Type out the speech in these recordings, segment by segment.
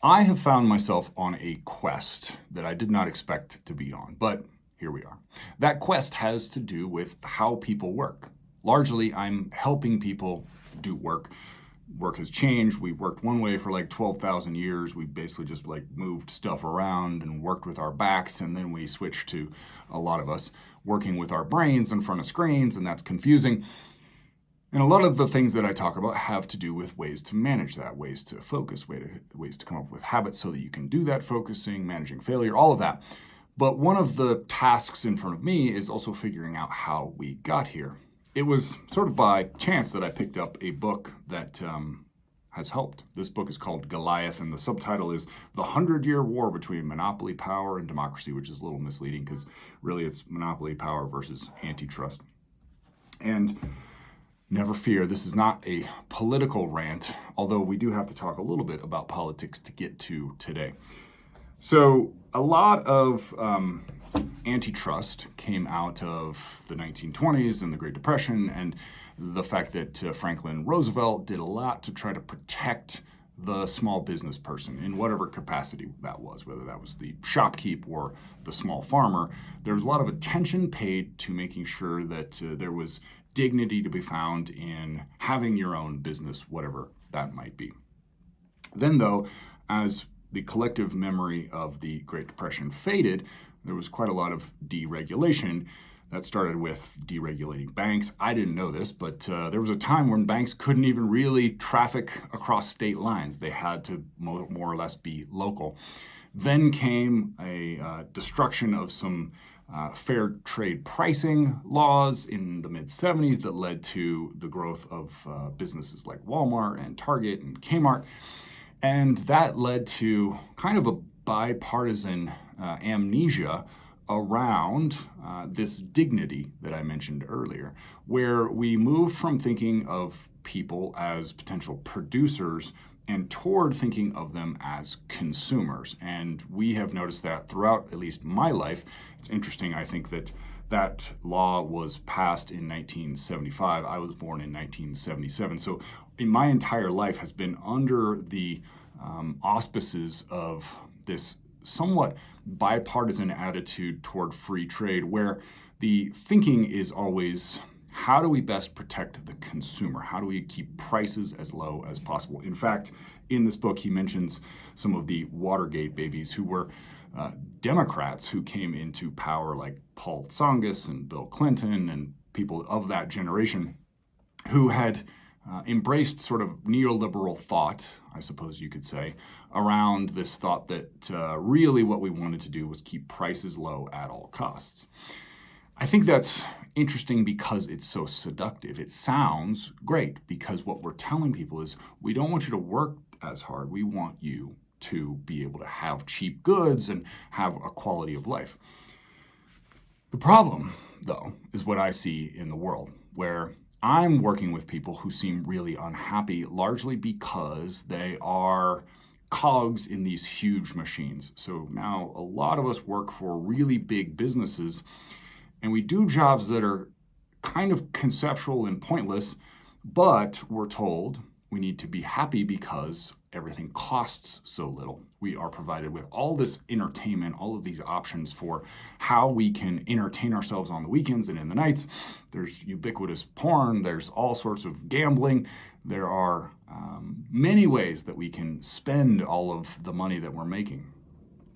I have found myself on a quest that I did not expect to be on, but here we are. That quest has to do with how people work. Largely, I'm helping people do work. Work has changed. We worked one way for like 12,000 years. We basically just like moved stuff around and worked with our backs, and then we switched to a lot of us working with our brains in front of screens, and that's confusing. And a lot of the things that I talk about have to do with ways to manage that, ways to focus, ways to come up with habits so that you can do that focusing, managing failure, all of that. But one of the tasks in front of me is also figuring out how we got here. It was sort of by chance that I picked up a book that has helped. This book is called Goliath, and the subtitle is The 100-Year War Between Monopoly Power and Democracy, which is a little misleading because really it's monopoly power versus antitrust. And never fear, this is not a political rant, although we do have to talk a little bit about politics to get to today. So a lot of antitrust came out of the 1920s and the Great Depression, and the fact that Franklin Roosevelt did a lot to try to protect the small business person in whatever capacity that was, whether that was the shopkeep or the small farmer. There was a lot of attention paid to making sure that there was dignity to be found in having your own business, whatever that might be. Then, though, as the collective memory of the Great Depression faded, there was quite a lot of deregulation. That started with deregulating banks. I didn't know this, but there was a time when banks couldn't even really traffic across state lines. They had to more or less be local. Then came a destruction of some fair trade pricing laws in the mid-70s that led to the growth of businesses like Walmart and Target and Kmart. And that led to kind of a bipartisan amnesia around this dignity that I mentioned earlier, where we move from thinking of people as potential producers and toward thinking of them as consumers. And we have noticed that throughout at least my life. It's interesting, I think, that that law was passed in 1975. I was born in 1977. So in my entire life has been under the auspices of this somewhat bipartisan attitude toward free trade, where the thinking is always, how do we best protect the consumer? How do we keep prices as low as possible? In fact, in this book, he mentions some of the Watergate babies who were Democrats who came into power, like Paul Tsongas and Bill Clinton and people of that generation who had embraced sort of neoliberal thought, I suppose you could say, around this thought that really what we wanted to do was keep prices low at all costs. I think that's interesting because it's so seductive. It sounds great because what we're telling people is we don't want you to work as hard. We want you to be able to have cheap goods and have a quality of life. The problem, though, is what I see in the world, where I'm working with people who seem really unhappy, largely because they are cogs in these huge machines. So now a lot of us work for really big businesses, and we do jobs that are kind of conceptual and pointless, but we're told we need to be happy because everything costs so little. We are provided with all this entertainment, all of these options for how we can entertain ourselves on the weekends and in the nights. There's ubiquitous porn, there's all sorts of gambling. There are many ways that we can spend all of the money that we're making.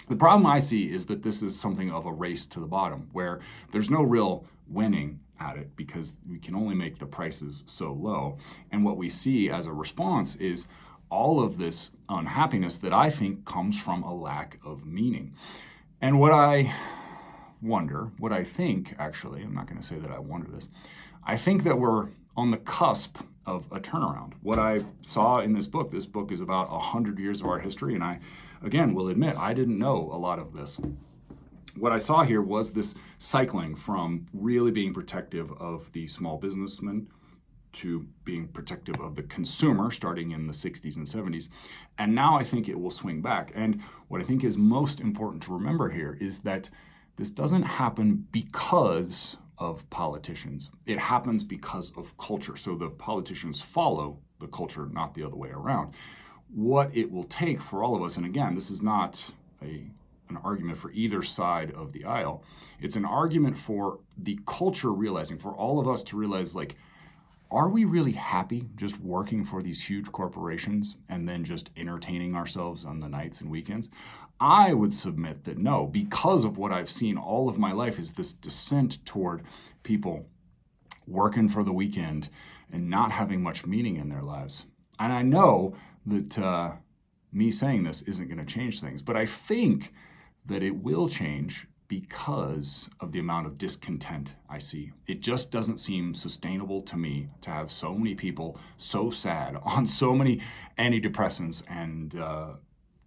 The problem I see is that this is something of a race to the bottom, where there's no real winning at it because we can only make the prices so low. And what we see as a response is all of this unhappiness that I think comes from a lack of meaning. And what I think, actually, I'm not going to say that I wonder this, I think that we're on the cusp of a turnaround. What I saw in this book is about 100 years of our history, and I, again, will admit, I didn't know a lot of this. What I saw here was this cycling from really being protective of the small businessman to being protective of the consumer starting in the 60s and 70s. And now I think it will swing back. And what I think is most important to remember here is that this doesn't happen because of politicians. It happens because of culture. So the politicians follow the culture, not the other way around. what it will take for all of us, and again, this is not an argument for either side of the aisle. It's an argument for the culture realizing, for all of us to realize, like, are we really happy just working for these huge corporations and then just entertaining ourselves on the nights and weekends? I would submit that no, because of what I've seen all of my life is this descent toward people working for the weekend and not having much meaning in their lives. And I know that me saying this isn't going to change things, but I think that it will change because of the amount of discontent I see. It just doesn't seem sustainable to me to have so many people so sad on so many antidepressants and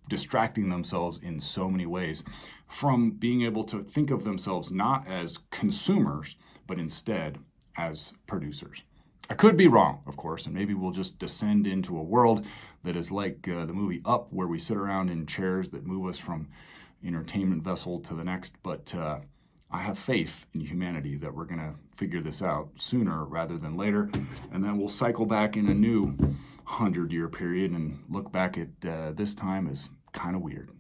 distracting themselves in so many ways from being able to think of themselves not as consumers, but instead as producers. I could be wrong, of course, and maybe we'll just descend into a world that is like the movie Up, where we sit around in chairs that move us from entertainment vessel to the next. But I have faith in humanity that we're going to figure this out sooner rather than later, and then we'll cycle back in a new 100-year period and look back at this time as kind of weird.